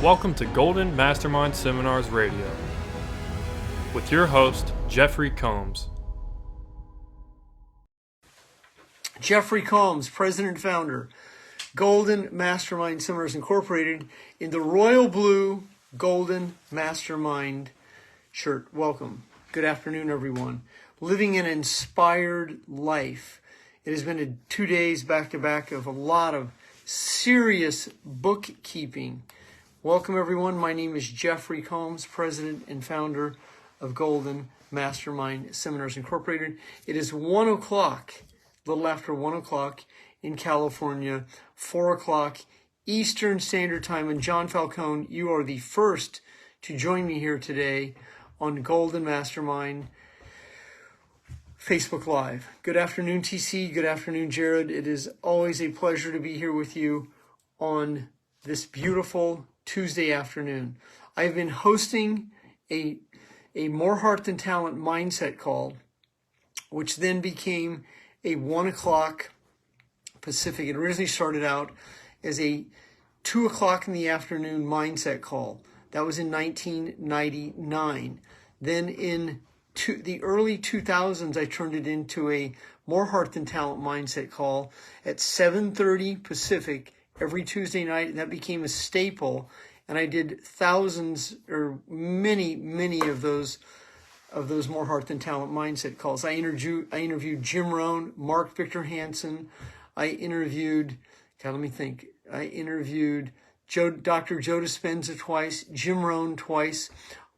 Welcome to Golden Mastermind Seminars Radio with your host, Jeffrey Combs. Jeffery Combs, President and Founder, Golden Mastermind Seminars Incorporated, in the royal blue Golden Mastermind shirt. Welcome. Good afternoon, everyone. Living an inspired life. It has been 2 days back-to-back of a lot of serious bookkeeping. Welcome, everyone. My name is Jeffery Combs, President and Founder of Golden Mastermind Seminars Incorporated. It is 1 o'clock, a little after 1 o'clock in California, 4 o'clock Eastern Standard Time. And John Falcone, you are the first to join me here today on Golden Mastermind Facebook Live. Good afternoon, TC. Good afternoon, Jared. It is always a pleasure to be here with you on this beautiful Tuesday afternoon. I've been hosting a More Heart Than Talent mindset call, which then became a 1 o'clock Pacific. It originally started out as a 2 o'clock in the afternoon mindset call. That was in 1999. Then in the early 2000s, I turned it into a More Heart Than Talent mindset call at 7:30 Pacific every Tuesday night, and that became a staple. And I did thousands or many of those More Heart Than Talent mindset calls. I interviewed Jim Rohn, Mark Victor Hansen. I interviewed Dr. Joe Dispenza twice, Jim Rohn twice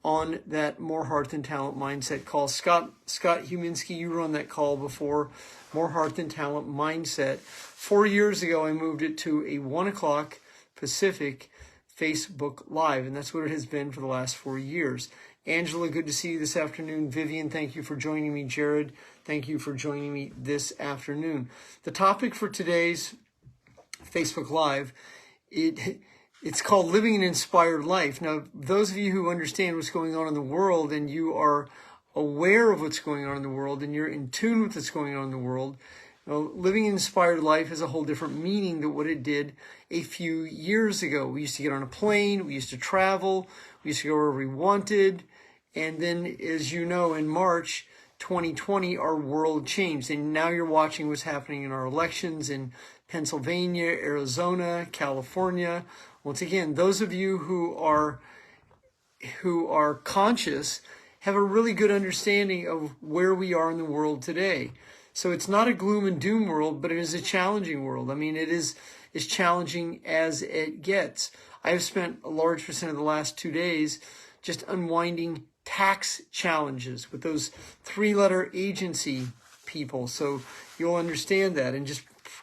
on that More Heart Than Talent mindset call. Scott Huminski, you were on that call before, More Heart Than Talent mindset. 4 years ago, I moved it to a 1 o'clock Pacific Facebook Live, and that's what it has been for the last 4 years. Angela, good to see you this afternoon. Vivian, thank you for joining me. Jared, thank you for joining me this afternoon. The topic for today's Facebook Live, it's called Living an Inspired Life. Now, those of you who understand what's going on in the world and you are aware of what's going on in the world and you're in tune with what's going on in the world, living an inspired life has a whole different meaning than what it did a few years ago. We used to get on a plane, we used to travel, we used to go wherever we wanted, and then, as you know, in March 2020, our world changed, and now you're watching what's happening in our elections in Pennsylvania, Arizona, California. Once again, those of you who are conscious have a really good understanding of where we are in the world today. So it's not a gloom and doom world, but it is a challenging world. I mean, it is as challenging as it gets. I have spent a large percent of the last 2 days just unwinding tax challenges with those 3-letter agency people. So you'll understand that, and just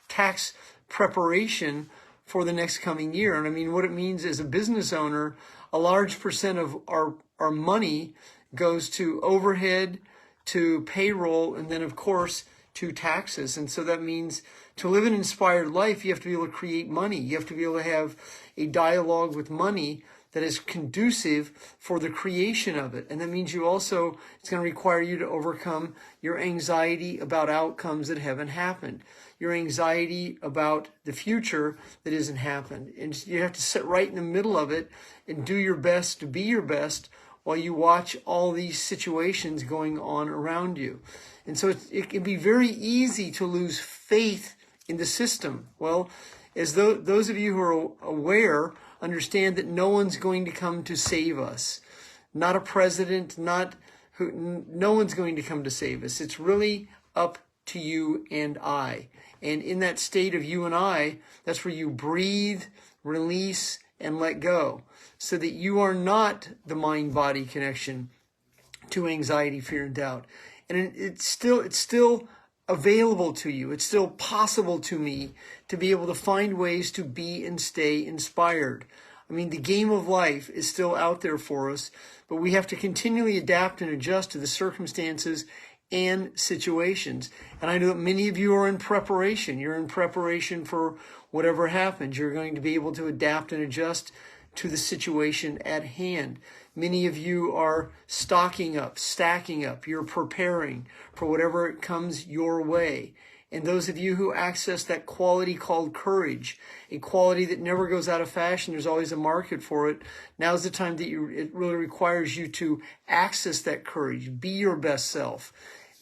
tax preparation for the next coming year. And I mean, what it means as a business owner, a large percent of our money goes to overhead, to payroll, and then, of course, to taxes. And so that means to live an inspired life, you have to be able to create money. You have to be able to have a dialogue with money that is conducive for the creation of it. And that means it's going to require you to overcome your anxiety about outcomes that haven't happened, your anxiety about the future that hasn't happened. And you have to sit right in the middle of it and do your best to be your best while you watch all these situations going on around you. And so it can be very easy to lose faith in the system. Well, as those of you who are aware understand that no one's going to come to save us. Not a president, no one's going to come to save us. It's really up to you and I. And in that state of you and I, that's where you breathe, release, and let go, so that you are not the mind-body connection to anxiety, fear, and doubt. And it's still available to you. It's still possible to me to be able to find ways to be and stay inspired. I mean, the game of life is still out there for us, but we have to continually adapt and adjust to the circumstances and situations. And I know that many of you are in preparation. You're in preparation for whatever happens. You're going to be able to adapt and adjust to the situation at hand. Many of you are stocking up, stacking up. You're preparing for whatever comes your way. And those of you who access that quality called courage, a quality that never goes out of fashion, there's always a market for it. Now's the time that it really requires you to access that courage, be your best self.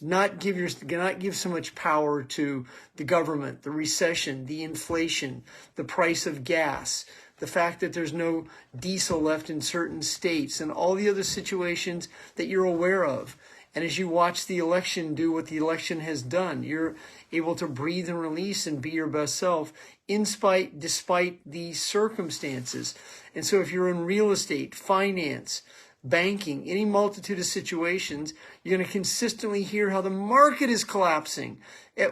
Not give so much power to the government, the recession, the inflation, the price of gas, the fact that there's no diesel left in certain states, and all the other situations that you're aware of. And as you watch the election do what the election has done, you're able to breathe and release and be your best self despite the circumstances. And so if you're in real estate, finance, banking, any multitude of situations, you're going to consistently hear how the market is collapsing.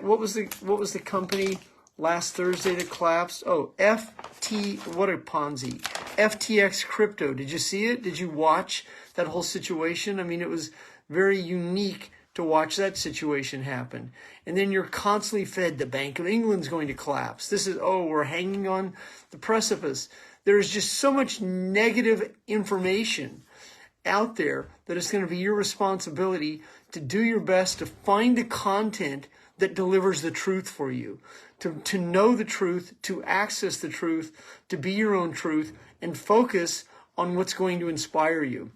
What was the company last Thursday that collapsed? Oh, what a Ponzi. FTX crypto. Did you see it? Did you watch that whole situation? I mean, it was very unique to watch that situation happen. And then you're constantly fed the Bank of England's going to collapse. We're hanging on the precipice. There's just so much negative information out there that it's going to be your responsibility to do your best to find the content that delivers the truth for you, to know the truth, to access the truth, to be your own truth, and focus on what's going to inspire you.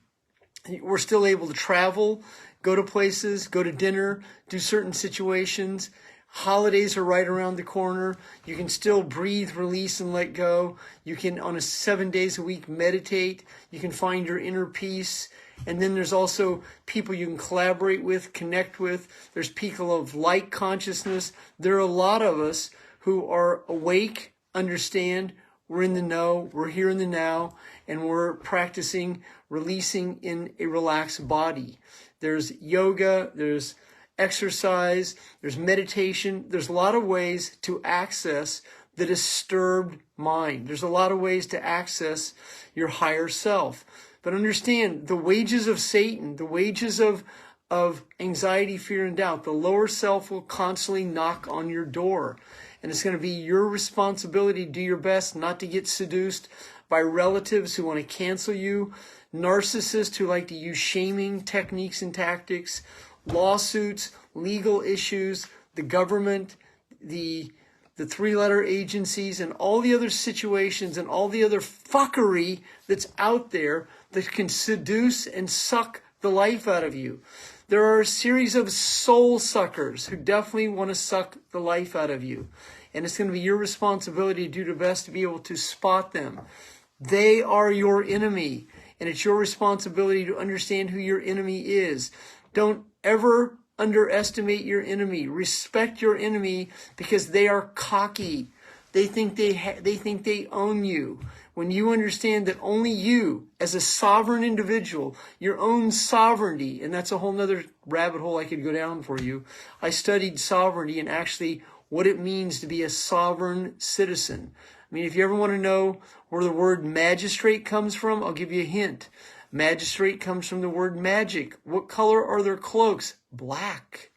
We're still able to travel, go to places, go to dinner, do certain situations. Holidays are right around the corner. You can still breathe, release, and let go. You can, on 7 days a week, meditate. You can find your inner peace. And then there's also people you can collaborate with, connect with. There's people of like consciousness. There are a lot of us who are awake, understand, we're in the know, we're here in the now, and we're practicing releasing in a relaxed body. There's yoga, there's exercise, there's meditation. There's a lot of ways to access the disturbed mind. There's a lot of ways to access your higher self. But understand, the wages of Satan, the wages of anxiety, fear, and doubt, the lower self will constantly knock on your door. And it's going to be your responsibility to do your best not to get seduced by relatives who want to cancel you, narcissists who like to use shaming techniques and tactics, lawsuits, legal issues, the government, the three-letter agencies, and all the other situations and all the other fuckery that's out there that can seduce and suck the life out of you. There are a series of soul suckers who definitely want to suck the life out of you. And it's going to be your responsibility to do the best to be able to spot them. They are your enemy. And it's your responsibility to understand who your enemy is. Don't ever underestimate your enemy. Respect your enemy because they are cocky. They think they own you. When you understand that only you, as a sovereign individual, your own sovereignty, and that's a whole nother rabbit hole I could go down for you. I studied sovereignty and actually what it means to be a sovereign citizen. I mean, if you ever want to know where the word magistrate comes from, I'll give you a hint. Magistrate comes from the word magic. What color are their cloaks? Black.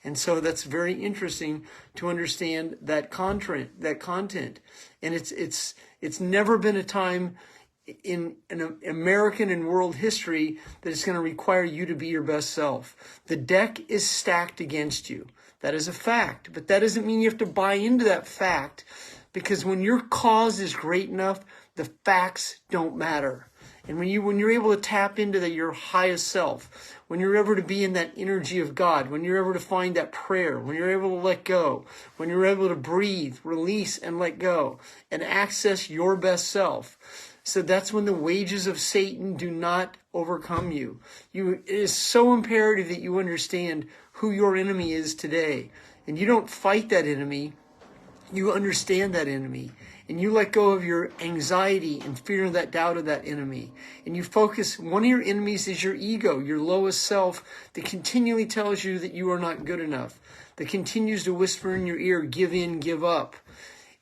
And so that's very interesting to understand that content. And it's never been a time in American and world history that it's going to require you to be your best self. The deck is stacked against you. That is a fact. But that doesn't mean you have to buy into that fact, because when your cause is great enough, the facts don't matter. And when you're able to tap into your highest self, when you're able to be in that energy of God, when you're able to find that prayer, when you're able to let go, when you're able to breathe, release, and let go, and access your best self. So that's when the wages of Satan do not overcome you. It is so imperative that you understand who your enemy is today. And you don't fight that enemy. You understand that enemy. And you let go of your anxiety and fear and that doubt of that enemy. And you focus, one of your enemies is your ego, your lowest self, that continually tells you that you are not good enough. That continues to whisper in your ear, give in, give up.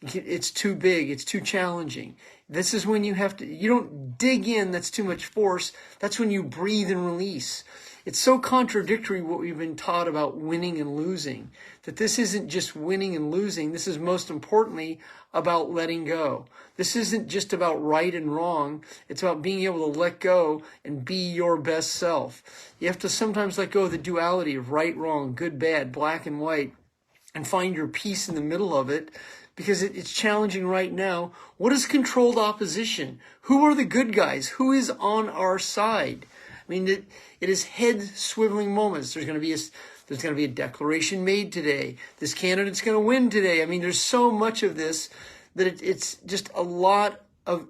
It's too big, it's too challenging. This is when you don't dig in, that's too much force. That's when you breathe and release. It's so contradictory what we've been taught about winning and losing, that this isn't just winning and losing. This is most importantly about letting go. This isn't just about right and wrong. It's about being able to let go and be your best self. You have to sometimes let go of the duality of right, wrong, good, bad, black and white, and find your peace in the middle of it, because it's challenging right now. What is controlled opposition? Who are the good guys? Who is on our side? I mean, it is head swiveling moments. There's going to be a declaration made today. This candidate's going to win today. I mean, there's so much of this that it's just a lot of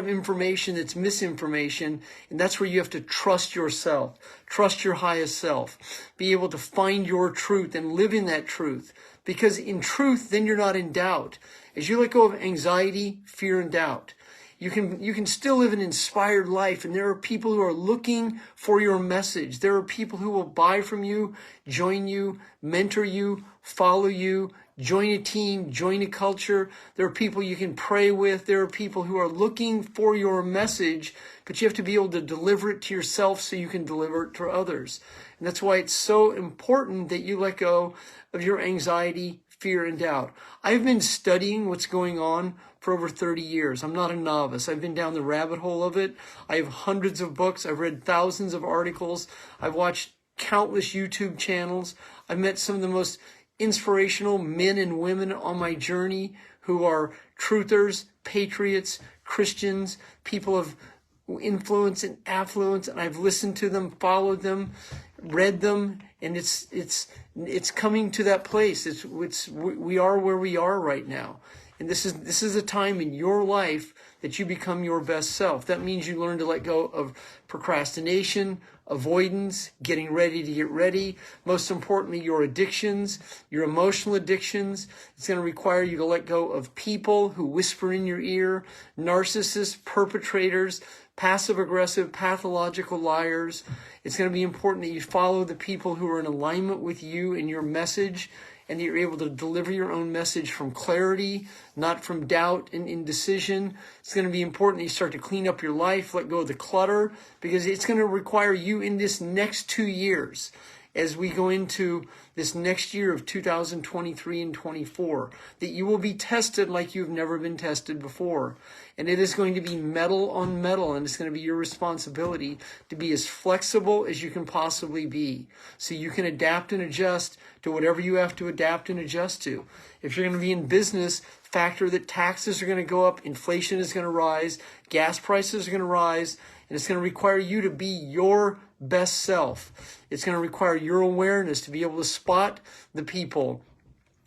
information that's misinformation, and that's where you have to trust yourself, trust your highest self, be able to find your truth and live in that truth. Because in truth, then you're not in doubt. As you let go of anxiety, fear, and doubt, you can still live an inspired life, and there are people who are looking for your message. There are people who will buy from you, join you, mentor you, follow you, join a team, join a culture. There are people you can pray with. There are people who are looking for your message, but you have to be able to deliver it to yourself so you can deliver it to others. And that's why it's so important that you let go of your anxiety, fear, and doubt. I've been studying what's going on for over 30 years. I'm not a novice. I've been down the rabbit hole of it. I have hundreds of books. I've read thousands of articles. I've watched countless YouTube channels. I've met some of the most inspirational men and women on my journey who are truthers, patriots, Christians, people of influence and affluence, and I've listened to them, followed them, read them, and it's coming to that place. We are where we are right now. And this is a time in your life that you become your best self. That means you learn to let go of procrastination, avoidance, getting ready to get ready. Most importantly, your addictions, your emotional addictions. It's going to require you to let go of people who whisper in your ear, narcissists, perpetrators, passive-aggressive, pathological liars. It's going to be important that you follow the people who are in alignment with you and your message, and that you're able to deliver your own message from clarity, not from doubt and indecision. It's going to be important that you start to clean up your life, let go of the clutter, because it's going to require you in this next 2 years, as we go into this next year of 2023 and 24, that you will be tested like you've never been tested before. And it is going to be metal on metal, and it's going to be your responsibility to be as flexible as you can possibly be, so you can adapt and adjust to whatever you have to adapt and adjust to. If you're going to be in business, factor that taxes are going to go up, inflation is going to rise, gas prices are going to rise, and it's going to require you to be your best self. It's going to require your awareness to be able to spot the people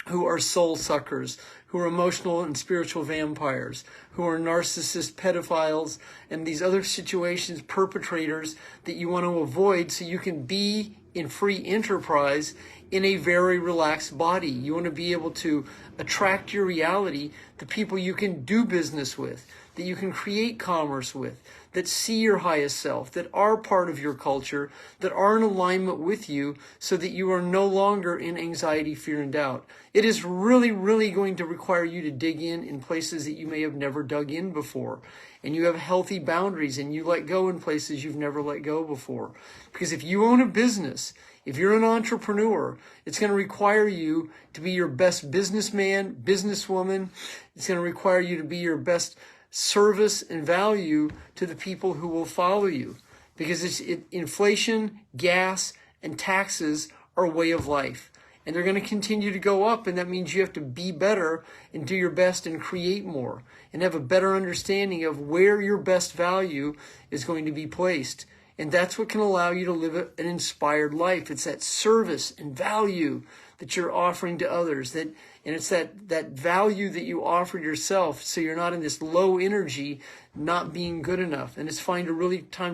who are soul suckers, who are emotional and spiritual vampires, who are narcissists, pedophiles, and these other situations, perpetrators that you want to avoid, so you can be in free enterprise in a very relaxed body. You want to be able to attract your reality to people you can do business with, that you can create commerce with, that see your highest self, that are part of your culture, that are in alignment with you, so that you are no longer in anxiety, fear, and doubt. It is really, really going to require you to dig in places that you may have never dug in before. And you have healthy boundaries, and you let go in places you've never let go before. Because if you own a business, if you're an entrepreneur, it's going to require you to be your best businessman, businesswoman. It's going to require you to be your best service and value to the people who will follow you. Because inflation, gas, and taxes are a way of life. And they're going to continue to go up, and that means you have to be better and do your best and create more and have a better understanding of where your best value is going to be placed. And that's what can allow you to live an inspired life. It's that service and value that you're offering to others, and it's that value that you offer yourself, so you're not in this low energy, not being good enough. And it's time to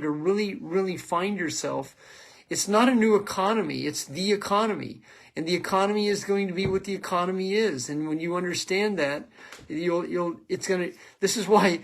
really find yourself. It's not a new economy, it's the economy. And the economy is going to be what the economy is. And when you understand that, this is why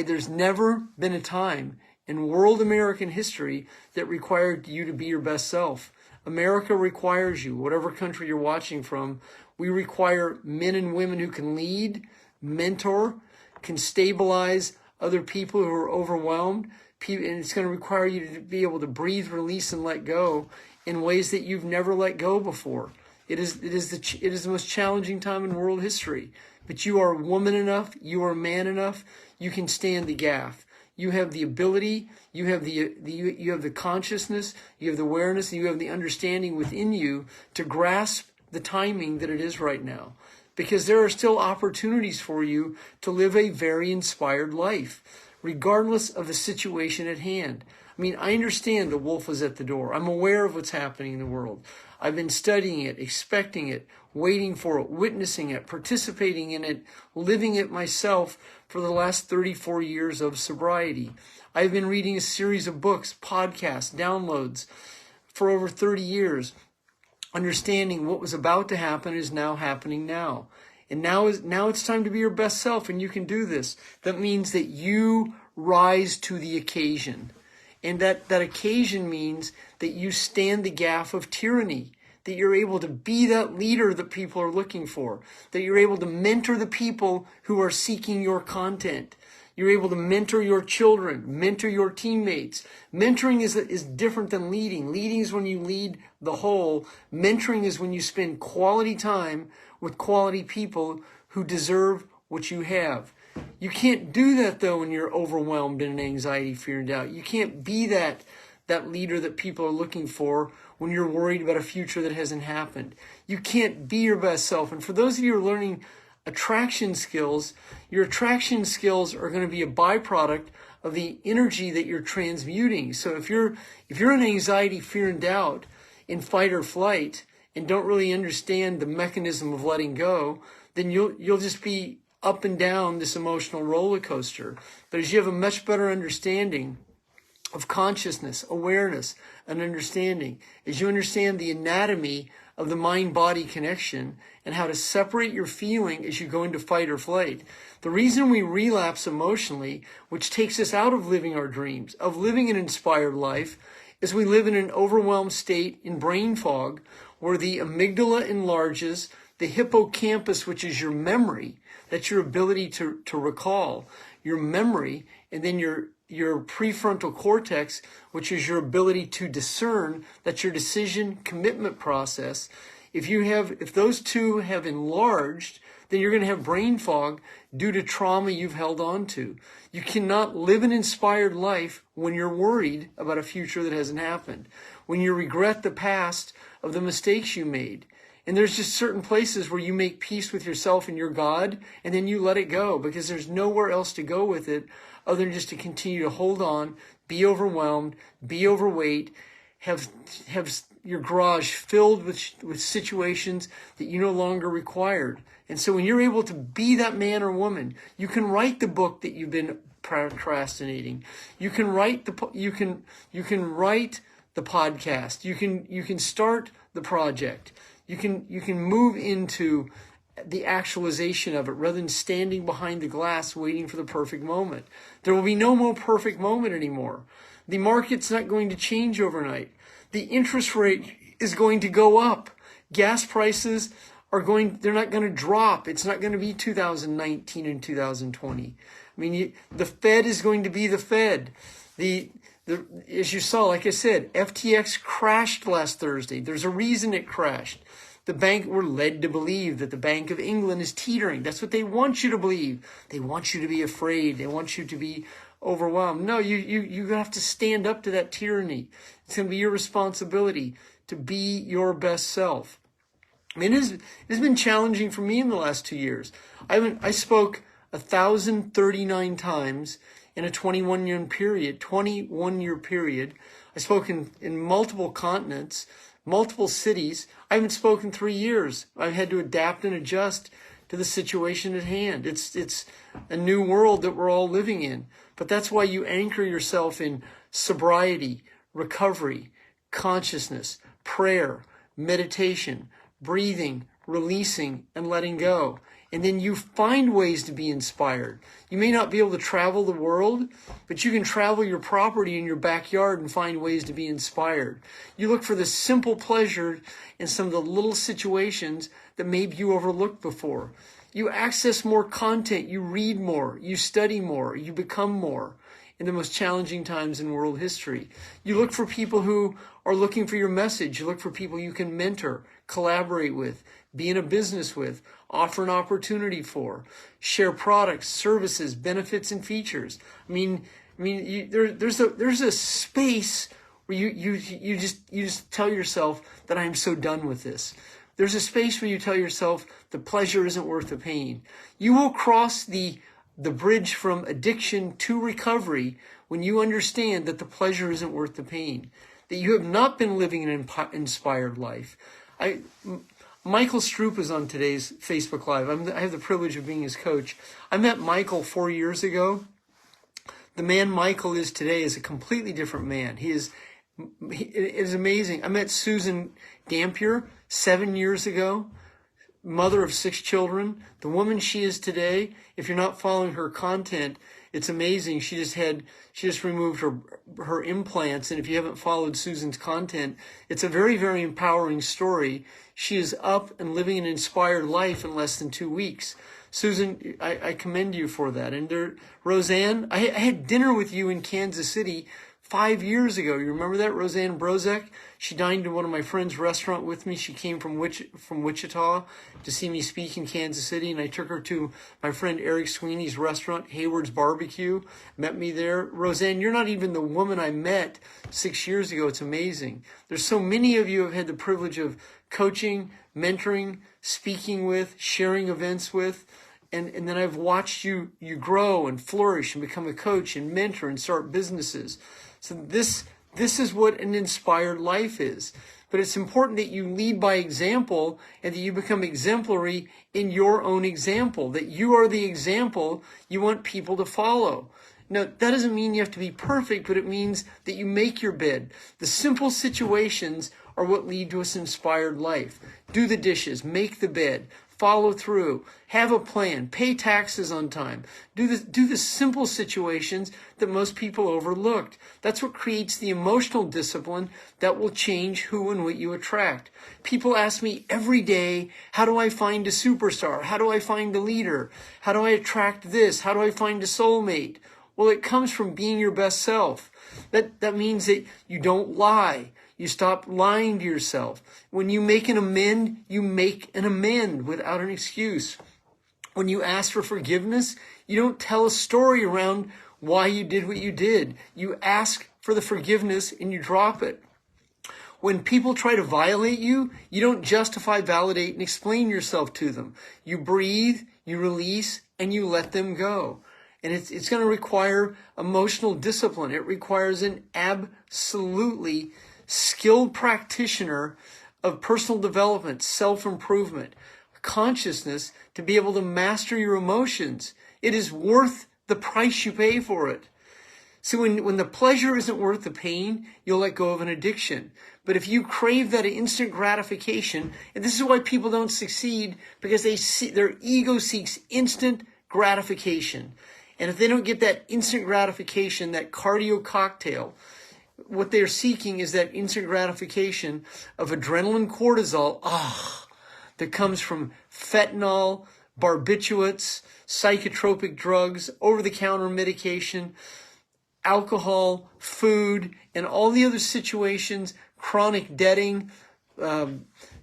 there's never been a time in world American history that required you to be your best self. America requires you, whatever country you're watching from. We require men and women who can lead, mentor, can stabilize other people who are overwhelmed. And it's going to require you to be able to breathe, release, and let go in ways that you've never let go before. It is the most challenging time in world history. But you are woman enough, you are man enough, you can stand the gaff. You have the ability, you have the consciousness, you have the awareness, and you have the understanding within you to grasp the timing that it is right now, because there are still opportunities for you to live a very inspired life, regardless of the situation at hand. I mean, I understand the wolf is at the door. I'm aware of what's happening in the world. I've been studying it, expecting it, waiting for it, witnessing it, participating in it, living it myself for the last 34 years of sobriety. I've been reading a series of books, podcasts, downloads for over 30 years, understanding what was about to happen is now happening now. And now it's time to be your best self, and you can do this. That means that you rise to the occasion. And that occasion means that you stand the gaff of tyranny, that you're able to be that leader that people are looking for, that you're able to mentor the people who are seeking your content. You're able to mentor your children, mentor your teammates. Mentoring is different than leading. Leading is when you lead the whole. Mentoring is when you spend quality time with quality people who deserve what you have. You can't do that, though, when you're overwhelmed in anxiety, fear, and doubt. You can't be that leader that people are looking for when you're worried about a future that hasn't happened. You can't be your best self. And for those of you who are learning attraction skills, your attraction skills are going to be a byproduct of the energy that you're transmuting. So if you're in anxiety, fear, and doubt, in fight or flight, and don't really understand the mechanism of letting go, then you'll just be up and down this emotional roller coaster. But as you have a much better understanding of consciousness, awareness, and understanding, as you understand the anatomy of the mind-body connection and how to separate your feeling as you go into fight or flight. The reason we relapse emotionally, which takes us out of living our dreams, of living an inspired life, is we live in an overwhelmed state in brain fog where the amygdala enlarges, the hippocampus, which is your memory, that's your ability to recall, your memory, and then your prefrontal cortex, which is your ability to discern, that's your decision commitment process. If those two have enlarged, then you're going to have brain fog due to trauma you've held on to. You cannot live an inspired life when you're worried about a future that hasn't happened, when you regret the past of the mistakes you made. And there's just certain places where you make peace with yourself and your God, and then you let it go, because there's nowhere else to go with it other than just to continue to hold on, be overwhelmed, be overweight, have your garage filled with situations that you no longer required. And so when you're able to be that man or woman, you can write the book that you've been procrastinating. You can write the podcast. You can start the project. You can move into the actualization of it rather than standing behind the glass waiting for the perfect moment. There will be no more perfect moment anymore. The market's not going to change overnight. The interest rate is going to go up. Gas prices they're not going to drop. It's not going to be 2019 and 2020. I mean, the Fed is going to be the Fed. As you saw, like I said, FTX crashed last Thursday. There's a reason it crashed. We're led to believe that the Bank of England is teetering. That's what they want you to believe. They want you to be afraid. They want you to be overwhelmed. No, you have to stand up to that tyranny. It's going to be your responsibility to be your best self. I mean, it has been challenging for me in the last 2 years. I spoke 1,039 times in a 21-year period. I spoke in multiple continents, multiple cities. I haven't spoken 3 years. I've had to adapt and adjust to the situation at hand. It's a new world that we're all living in. But that's why you anchor yourself in sobriety, recovery, consciousness, prayer, meditation, breathing, releasing, and letting go. And then you find ways to be inspired. You may not be able to travel the world, but you can travel your property in your backyard and find ways to be inspired. You look for the simple pleasure in some of the little situations that maybe you overlooked before. You access more content, you read more, you study more, you become more in the most challenging times in world history. You look for people who are looking for your message. You look for people you can mentor, collaborate with, be in a business with, offer an opportunity for, share products, services, benefits, and features. There's a space where you just tell yourself that I am so done with this. There's a space where you tell yourself the pleasure isn't worth the pain. You will cross the bridge from addiction to recovery when you understand that the pleasure isn't worth the pain, that you have not been living an inspired life. Michael Stroop is on today's Facebook Live. I have the privilege of being his coach. I met Michael 4 years ago. The man Michael is today is a completely different man. It is amazing. I met Susan Dampier 7 years ago, mother of 6 children. The woman she is today, if you're not following her content, it's amazing. She just removed her implants. And if you haven't followed Susan's content, it's a very, very empowering story. She is up and living an inspired life in less than 2 weeks. Susan, I commend you for that. And Roseanne, I had dinner with you in Kansas City 5 years ago. You remember that? Roseanne Brozek? She dined in one of my friend's restaurant with me. She came from Wichita to see me speak in Kansas City, and I took her to my friend Eric Sweeney's restaurant, Hayward's Barbecue, met me there. Roseanne, you're not even the woman I met 6 years ago. It's amazing. There's so many of you who have had the privilege of coaching, mentoring, speaking with, sharing events with, and then I've watched you grow and flourish and become a coach and mentor and start businesses. So this is what an inspired life is. But it's important that you lead by example and that you become exemplary in your own example, that you are the example you want people to follow. Now, that doesn't mean you have to be perfect, but it means that you make your bed. The simple situations are what lead to an inspired life. Do the dishes, make the bed, follow through, have a plan, pay taxes on time. Do the simple situations that most people overlooked. That's what creates the emotional discipline that will change who and what you attract. People ask me every day, how do I find a superstar? How do I find a leader? How do I attract this? How do I find a soulmate? Well, it comes from being your best self. That means that you don't lie. You stop lying to yourself. When you make an amend, you make an amend without an excuse. When you ask for forgiveness, you don't tell a story around why you did what you did. You ask for the forgiveness and you drop it. When people try to violate you, you don't justify, validate, and explain yourself to them. You breathe, you release, and you let them go. And it's going to require emotional discipline. It requires an absolutely skilled practitioner of personal development, self-improvement, consciousness to be able to master your emotions. It is worth the price you pay for it. So when the pleasure isn't worth the pain, you'll let go of an addiction. But if you crave that instant gratification, and this is why people don't succeed, because their ego seeks instant gratification. And if they don't get that instant gratification, that cardio cocktail, what they're seeking is that instant gratification of adrenaline, cortisol, that comes from fentanyl, barbiturates, psychotropic drugs, over-the-counter medication, alcohol, food, and all the other situations, chronic debting,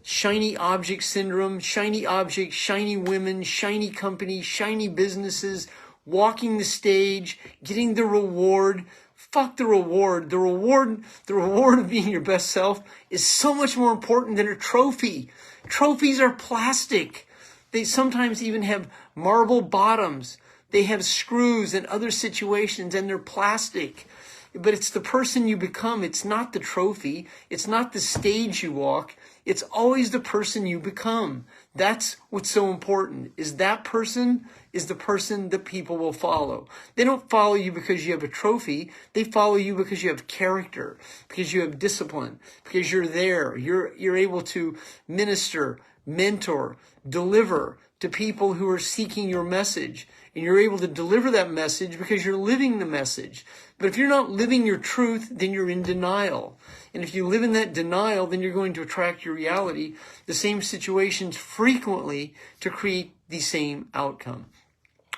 shiny object syndrome, shiny objects, shiny women, shiny companies, shiny businesses, walking the stage, getting the reward. Fuck the reward. The reward of being your best self is so much more important than a trophy. Trophies are plastic. They sometimes even have marble bottoms. They have screws and other situations, and they're plastic. But it's the person you become. It's not the trophy. It's not the stage you walk. It's always the person you become. That's what's so important, is that person is the person that people will follow. They don't follow you because you have a trophy. They follow you because you have character, because you have discipline, because you're there. You're able to minister, mentor, deliver to people who are seeking your message. And you're able to deliver that message because you're living the message. But if you're not living your truth, then you're in denial. And if you live in that denial, then you're going to attract your reality, the same situations frequently to create the same outcome.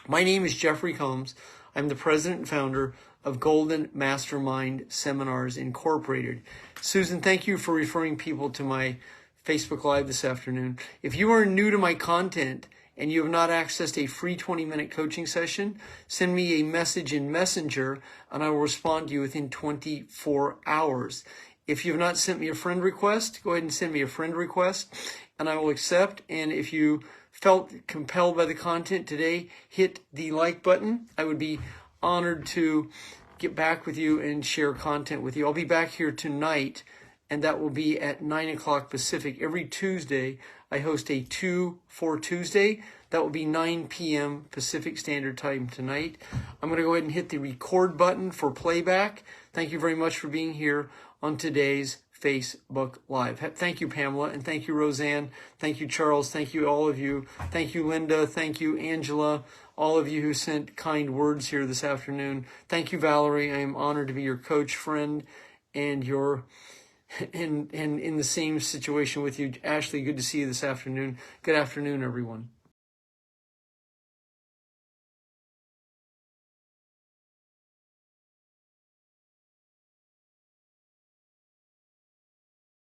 My name is Jeffery Combs. I'm the president and founder of Golden Mastermind Seminars Incorporated. Susan, thank you for referring people to my Facebook Live this afternoon. If you are new to my content and you have not accessed a free 20-minute coaching session, send me a message in Messenger and I will respond to you within 24 hours. If you have not sent me a friend request, go ahead and send me a friend request, and I will accept. And if you felt compelled by the content today, hit the like button. I would be honored to get back with you and share content with you. I'll be back here tonight, and that will be at 9 o'clock Pacific. Every Tuesday, I host a 2 for Tuesday. That will be 9 p.m. Pacific Standard Time tonight. I'm going to go ahead and hit the record button for playback. Thank you very much for being here on today's Facebook Live. Thank you, Pamela, and thank you, Roseanne. Thank you, Charles. Thank you, all of you. Thank you, Linda. Thank you, Angela. All of you who sent kind words here this afternoon. Thank you, Valerie. I am honored to be your coach, friend, and your and in the same situation with you. Ashley, good to see you this afternoon. Good afternoon, everyone.